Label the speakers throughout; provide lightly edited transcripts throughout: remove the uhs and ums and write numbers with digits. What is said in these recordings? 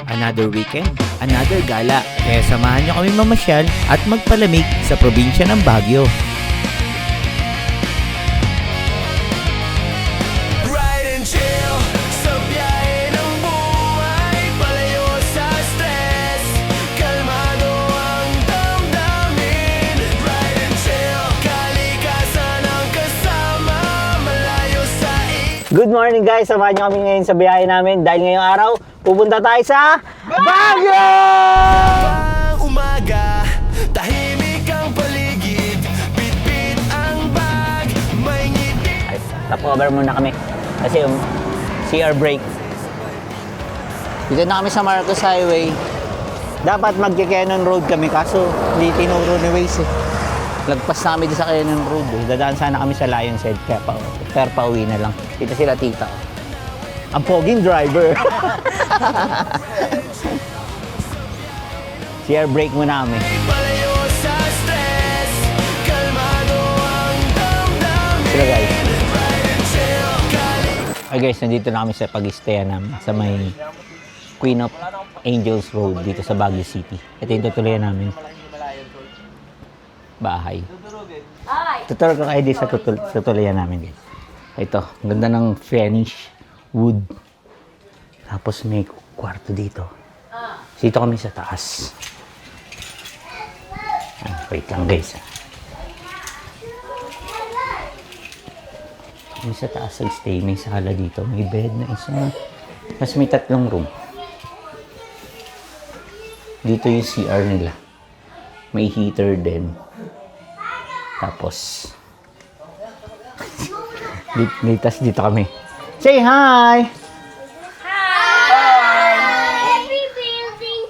Speaker 1: Another weekend, another gala. Kaya samahan niyo kami mamasyal at magpalamig sa probinsya ng Baguio.
Speaker 2: Ride and chill sa biyahe ng buhay, palayo sa stress, kalmado ang damdamin. Ride and chill, kalikasan ang kasama, malayo sa
Speaker 3: Good morning guys! Samahan nyo kami ngayon sa biyahe namin dahil ngayong araw pupunta tayo sa Baguio!
Speaker 2: pang umaga, tahimik ang paligid, bitbit ang bag, may ngiti.
Speaker 3: Ay, top cover muna kami kasi yung CR break. Dito na kami sa Marcos Highway. Dapat mag-Cannon Road kami kaso hindi tinuro ni Waze eh. Lagpas na kami dito sa Cannon Road eh. Dadaan sana kami sa Lion's Head kaya pauwi na lang. Dito sila tita. Ang poging driver. CR break muna kami.
Speaker 2: Palayo sa stress, kalmado ang damdamin.
Speaker 3: Sila guys.
Speaker 2: Ride and chill, kalikasan.
Speaker 3: Ay guys, nandito na kami sa pag-stayan namin sa may Queen of Angels Road dito sa Baguio City. Ito yung tutuloyan namin. Bahay. Tuturo ko kayo dito sa tutuloyan namin guys. Ito, ang ganda ng finish wood. Tapos may kwarto dito. Dito kami sa taas. Wait lang guys. Kami sa taas stay. May sala dito. May bed na isa. Tapos may 3 room. Dito yung CR nila. May heater din. Tapos dito kami. Say hi!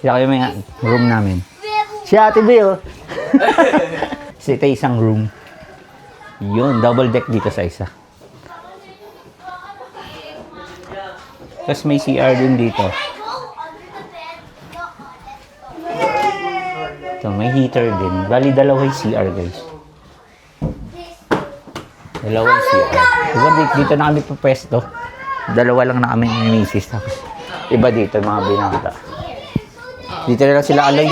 Speaker 3: Sila kayo may room namin. Si Ate Bill. Ito isang room. Yun, double deck dito sa isa. Tapos may CR din dito. Ito, may heater din. Bali, dalawang CR guys. Dalawang CR. Diba, dito na kami papesto. Dalawa lang na kami ni Mrs. Tapos, iba dito, mga binata. Dito na lang sila alay.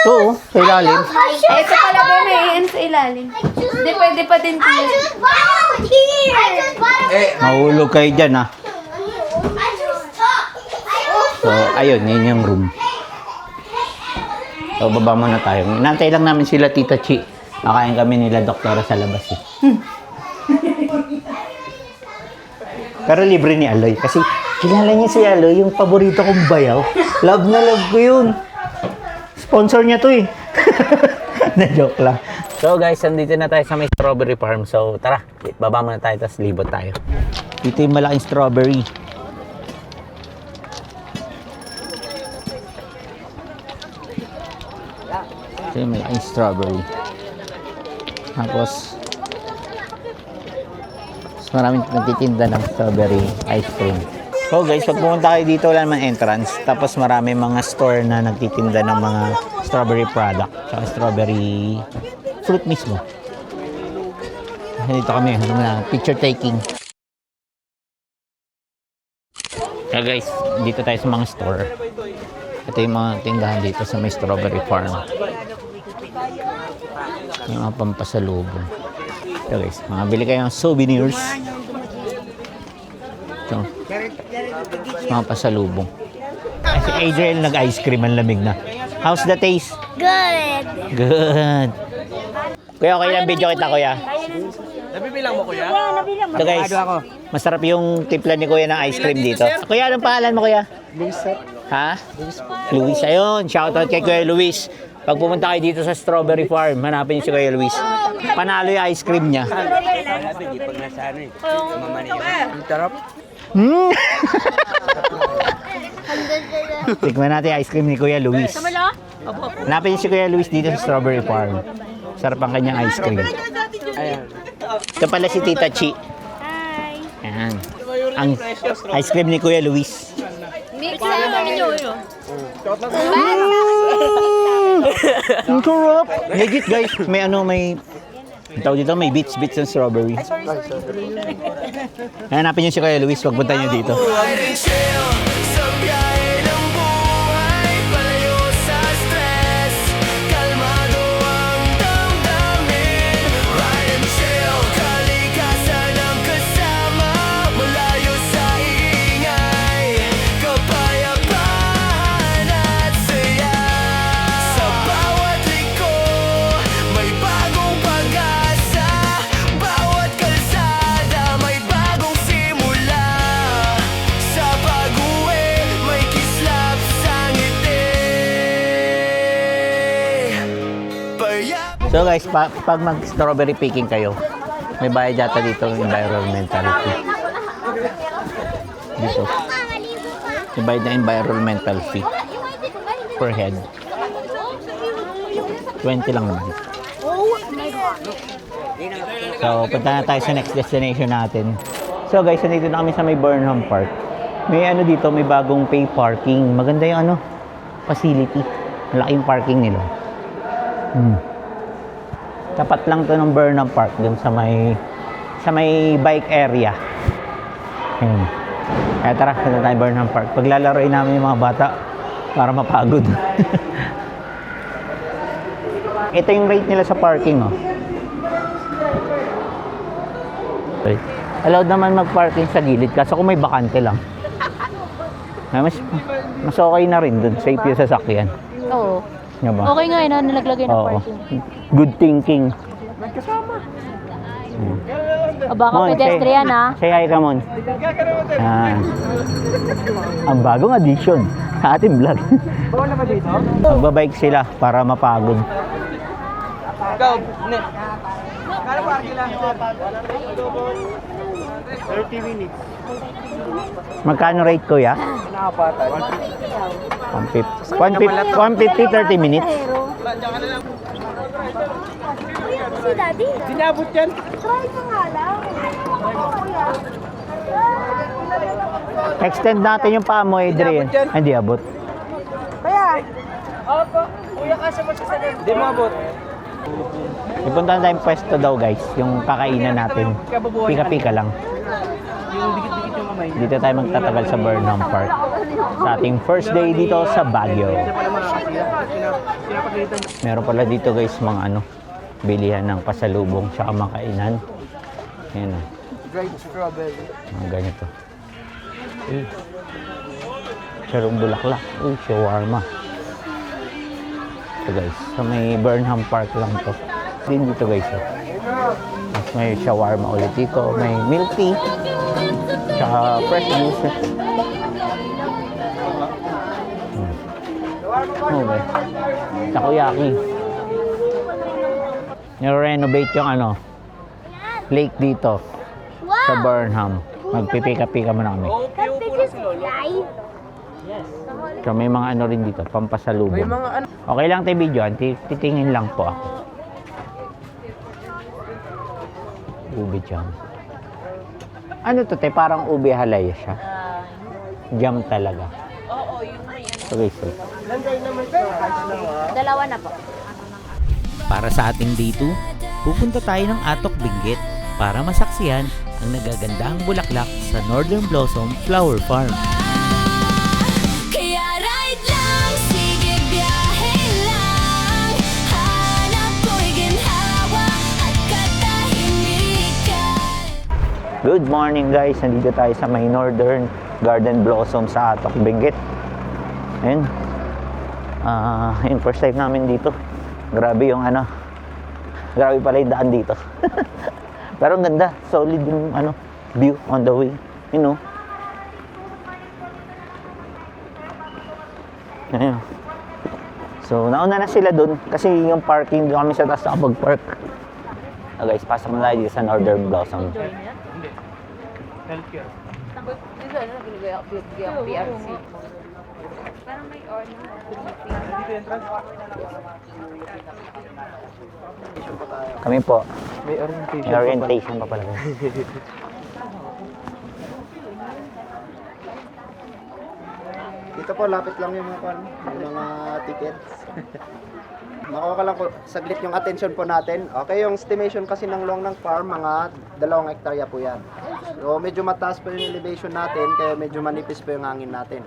Speaker 3: Oo, sa ilalim.
Speaker 4: Ito pala ba may yan sa ilalim? Hindi, pwede pa din po.
Speaker 3: Mahulog kayo dyan ha. So, ayun, yun yung room. So, baba muna tayo. Inantay lang namin sila Tita Chi. Nakain kami nila doktora sa labas eh. Pero libre ni Aloy. Kasi kilala niya si Aloy, yung paborito kong bayaw. Love na love ko yun. Sponsor niya to eh. Na-joke lang. So guys, nandito na tayo sa may strawberry farm. So tara, baba muna tayo, tapos libot tayo. Dito yung malaking strawberry. Ito yung malaking strawberry. Tapos maraming nagtitinda ng strawberry ice cream. So guys, pag pumunta kayo dito, wala naman entrance. Tapos marami mga store na nagtitinda ng mga strawberry product. Tsaka strawberry fruit mismo. Dito kami, picture taking. So guys, dito tayo sa mga store. Ito yung mga tindahan dito sa may strawberry farm. Yung mga pampasalubong. Ito guys, makabili kayo ng souvenirs. Ito. Mga pasalubong. Si Adriel nag-ice cream, ang lamig na. How's the taste?
Speaker 4: Good.
Speaker 3: Good. Kuya, okay lang video kita, kuya.
Speaker 2: Nabibilang mo, kuya?
Speaker 3: Ito guys, masarap yung timpla ni kuya ng ice cream dito. Kuya, anong pangalan mo, kuya?
Speaker 5: Luis, sir.
Speaker 3: Ha? Luis. Ayun, shoutout kay Kuya Luis. Pag pumunta kayo dito sa strawberry farm, hanapin niyo si Kuya Luis. Panalo yung ice cream niya. Tikman natin yung ice cream ni Kuya Luis. Hanapin niyo si Kuya Luis dito sa strawberry farm. Sarap ang kanyang ice cream. Ito pala si Tita Chi.
Speaker 4: Hi.
Speaker 3: Ayan. Ang ice cream ni Kuya Luis.
Speaker 4: Mix na ninyo yun.
Speaker 3: Ang sarap. Legit guys, may Ito dito may beets and strawberry. Hanapin niyo si Kuya Luis, pagpunta niyo dito.
Speaker 2: Ride and chill sa biyahe ng buhay. Palayo sa stress, kalmado ang damdamin. Ride and chill, kalikasan ang kasama. Malayo sa ingay, kapayapaan at saya. Sa bawat liko, may bagong pag-asa. Bawat kalsada, may bagong simula. Sa pag-uwi, may kislap sa ngiti. Payap
Speaker 3: So guys, pag mag-strawberry picking kayo, may bayad yata dito ng environmental fee. Dito. May bayad na environmental fee per head. 20 lang naman. So, punta na tayo sa next destination natin. So guys, nandito na kami sa may Burnham Park. May ano dito, may bagong pay parking. Maganda yung ano, facility. Malaking parking nila. Tapat lang to ng Burnham Park dun sa may bike area. Ayun. Kaya tara, punta tayo Burnham Park. Paglalaroin namin yung mga bata para mapagod. Ito yung rate nila sa parking, oh. Okay. Allowed naman mag-parking sa gilid kaso kung may bakante lang. Mas okay na rin dun. Safe yung sasakyan.
Speaker 4: Oo.
Speaker 3: Nga ba?
Speaker 4: Okay nga yun, nalaglagay ng
Speaker 3: Oo.
Speaker 4: parking.
Speaker 3: Good thinking.
Speaker 4: O baka
Speaker 3: Mon,
Speaker 4: pedestrian
Speaker 3: say hi ka, Mon. Ang bagong addition sa ating vlog. Magbabike sila para mapagod.
Speaker 2: Ikaw, net. Kala parking lang. 30 minutes.
Speaker 3: Magkano rate, kuya?
Speaker 2: Nakapatan.
Speaker 3: 150, 30 minutes.
Speaker 4: Si Daddy.
Speaker 2: Sinabot yan.
Speaker 4: Try mo nga lang.
Speaker 3: Extend natin yung paa mo, Adrian. Hindi abot.
Speaker 2: Kuya, kasya mo sa salim. Hindi mo abot.
Speaker 3: Ipunta na tayong pwesto daw, guys. Yung kakainan natin. Pika-pika lang.
Speaker 2: Yung dikit-dikit yung kamay.
Speaker 3: Dito tayo magtatagal sa Burnham Park. Sa ating first day dito sa Baguio. Meron pala dito, guys, mga ano, bilihan ng pasalubong tsaka makainan. Ayan o.
Speaker 2: Dried strawberry.
Speaker 3: Mga ganito. Sarong bulaklak. Shawarma. Ito, guys. So, may Burnham Park lang to. Din dito, guys. Mas may shawarma ulit dito. May milk tea. Tsaka fresh juice. Okay. Takoyaki. Nire-renovate yung ano, lake dito sa Burnham. Magpipika-pika muna kami. So may mga ano rin dito, pampasalubong.
Speaker 2: May mga ano.
Speaker 3: Okay lang tayo video, titingin lang po ako. Ube jam. Ano to, te? Parang ube halaya siya. Jam talaga.
Speaker 4: Oo, yung may ano.
Speaker 3: Okay, so.
Speaker 4: Dalawa na po.
Speaker 1: Para sa ating day 2, pupunta tayo ng Atok Benguet para masaksihan ang nagagandahang bulaklak sa Northern Blossom Flower Farm.
Speaker 5: Kaya ride lang, sige biyahe lang. Hanap ko'y ginhawa at katahimikan.
Speaker 3: Good morning, guys. Nandito tayo sa may Northern Garden Blossom sa Atok Benguet. Ayun. Yung first time namin dito. Grabe yung ano. Grabe pala yung daan dito. Pero ang ganda. Solid yung ano, view on the way. You know. Ayun. So, nauna na sila dun. Kasi yung parking, doon kami sa taas nakapag-park. Guys, pasok na tayo dito sa Northern Blossom.
Speaker 2: Healthcare.
Speaker 4: Dito, ano, ginagaya ako PRC. Parang may order.
Speaker 2: Dito entrance.
Speaker 3: Kami po.
Speaker 2: May orientation.
Speaker 3: May orientation pa pala.
Speaker 6: Dito po, lapit lang yung mga tickets. Makuha ka lang po saglit yung attention po natin. Okay, yung estimation kasi ng Long Nang Farm, mga 2 hektarya po yan. So, medyo mataas po yung elevation natin, kaya medyo manipis po yung hangin natin.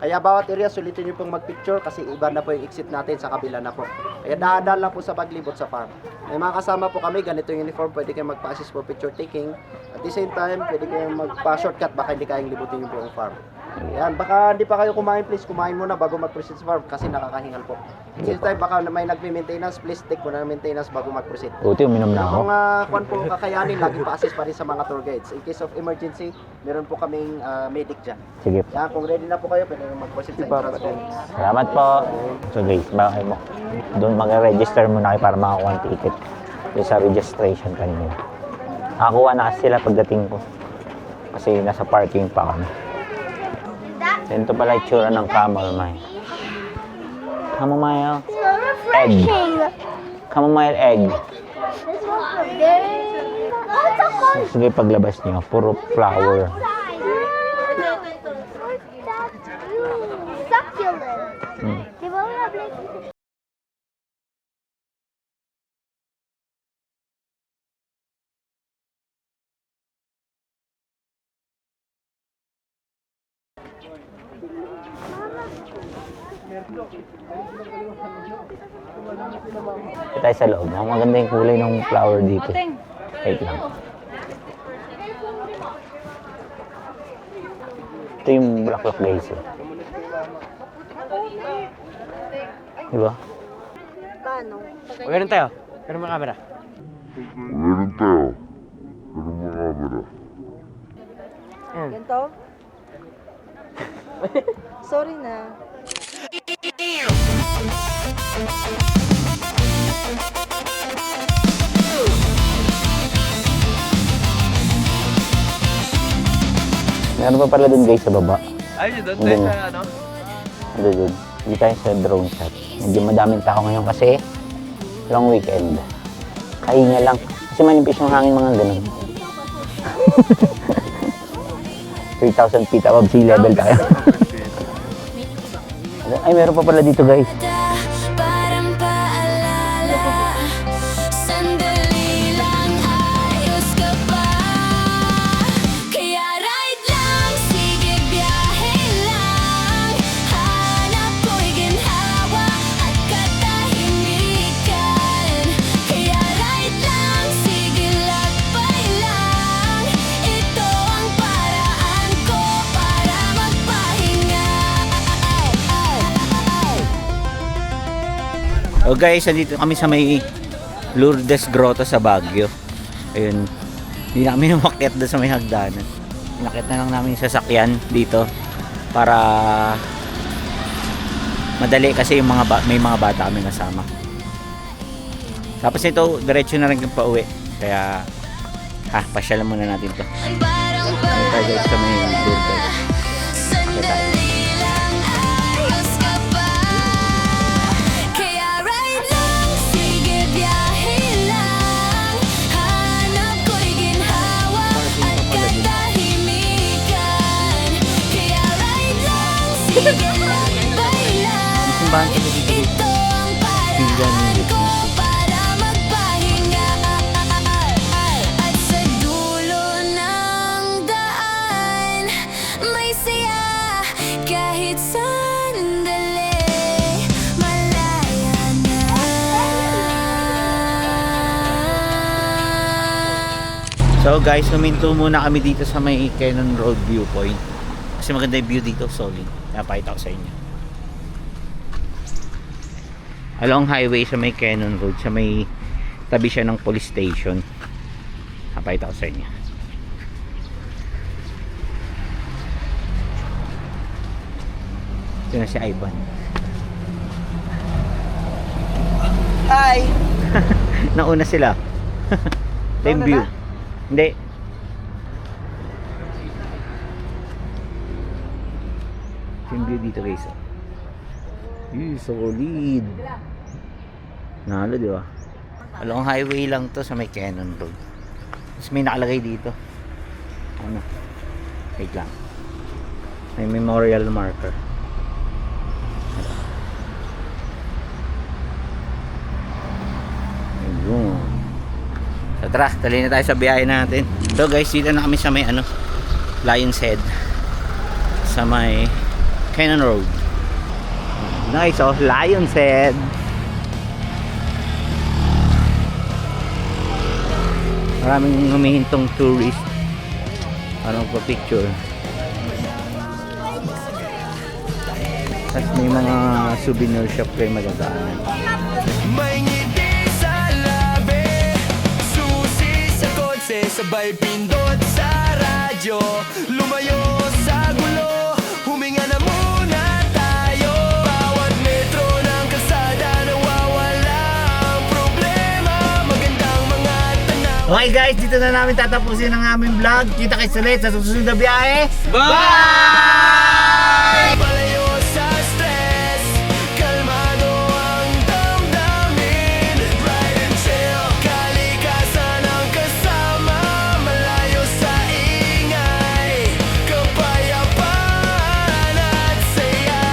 Speaker 6: Kaya bawat area, sulitin nyo pong magpicture kasi iba na po yung exit natin sa kabila na po. Kaya daan lang po sa paglibot sa farm. May mga kasama po kami, ganito yung uniform, pwede kayong magpa-assist po picture taking. At the same time, pwede kayong magpa-shortcut, baka hindi kayong libutin yung buong farm. Yan, baka hindi pa kayo kumain, please kumain muna bago mag-proceed sa farm kasi nakakahingal po. At the same time, baka may nagme-maintenance, please take po na maintenance bago mag-proceed.
Speaker 3: Buti, uminom na ako.
Speaker 6: Kung kwan po kakayanin, lagi pa-assist pa rin sa mga tour guides. In case of emergency, meron po kaming medic dyan.
Speaker 3: Sige.
Speaker 6: Yan, kung ready na po kayo, pwede mag-proceed sa entrance po.
Speaker 3: Salamat po. So guys, bakit mo? Doon mag-register muna kayo para makakuha ng ticket. Doon sa registration kanina. Nakakuha na kasi sila pagdating ko. Kasi nasa parking pa kami. Ito pala itsura ng chamomile. Chamomile egg. Chamomile egg. Sige, paglabas niyo, puro flower. Hmm. Ito tayo sa loob. Ang maganda yung kulay ng flower dito. Wait lang. Ito yung bulaklak guys. Diba?
Speaker 2: Meron tayo. Meron mga camera.
Speaker 4: Ganito? Sorry na.
Speaker 3: Meron pa pala dun guys sa baba.
Speaker 2: Ayun doon,
Speaker 3: Doon.
Speaker 2: sa ano?
Speaker 3: Doon. Hindi tayo sa drone shot. Medyo madaming tao ngayon kasi long weekend. Kahinga lang. Kasi manipis yung hangin mga ganun. 3,000 feet above sea level tayo. Ay, meron pa pala dito guys.
Speaker 5: Parang paalala, sandali lang ayos ka pa. Kaya ride lang, sige biyahe lang. Hanap ko'y ginhawa at katahimikan. Kaya ride lang, sige lakbay lang. Ito ang paraan ko para magpahinga.
Speaker 3: Oh guys, dito kami sa may Lourdes Grotto sa Baguio. Ayun. Hindi na kami umakyat doon sa may hagdanan. Inakit na lang namin yung sasakyan dito para madali kasi yung may mga bata kami kasama. Tapos nito, diretso na rin yung pauwi. Kaya, pasyalan muna natin to.
Speaker 5: Parang
Speaker 3: Ito guys sa may Lourdes.
Speaker 5: sandali lang ayos ka pa. Kaya ride lang, sige biyahe lang. Hanap ko'y ginhawa at katahimikan. Kaya ride lang, sige lakbay lang. Ito ang paraan ko para magpahinga. At sa dulo ng daan, may saya kahit sandali. Malaya na.
Speaker 3: So guys, huminto muna kami dito sa may Cannon Road viewpoint. Kasi maganda yung view dito, solid. Napakita ko sa inyo. Along highway sa may Cannon Road, sa may tabi siya ng police station. Napakita ko sa inyo. Ito na si Ivan.
Speaker 2: Hi!
Speaker 3: Nauna sila. Same view. Hindi. Same view dito guys. Solid. Nalo, di ba? Along highway lang to sa may Cannon Road. Tapos may nakalagay dito. Ano? Wait lang. May memorial marker. tara, dali na tayo sa biyahe natin. So guys, dito na kami sa may Lion's Head. Sa may Cannon Road. Nice, oh, Lion's Head. Maraming humihintong tourist. Parang pa-picture. Tapos may mga souvenir shop kayo magagaanan.
Speaker 7: May ngiti sa labi, susi sa kotse, sabay pindot sa radyo. Lumayo sa gulo, huminga na muna tayo. Bawat metro ng kalsada nawawala ang problema. Magandang mga tanaw.
Speaker 3: Okay guys, dito na namin tatapusin ang aming vlog. Kita kayo ulit sa susunod na biyahe. Bye!
Speaker 7: Malayo sa stress, kalmado ang damdamin. Ride and chill, kalikasan ang kasama. Malayo sa ingay, kapayapaan at saya.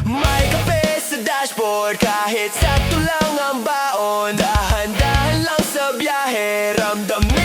Speaker 7: May kape sa dashboard, kahit sakto lang ang baon. Dahan-dahan lang sa biyahe, ramdam na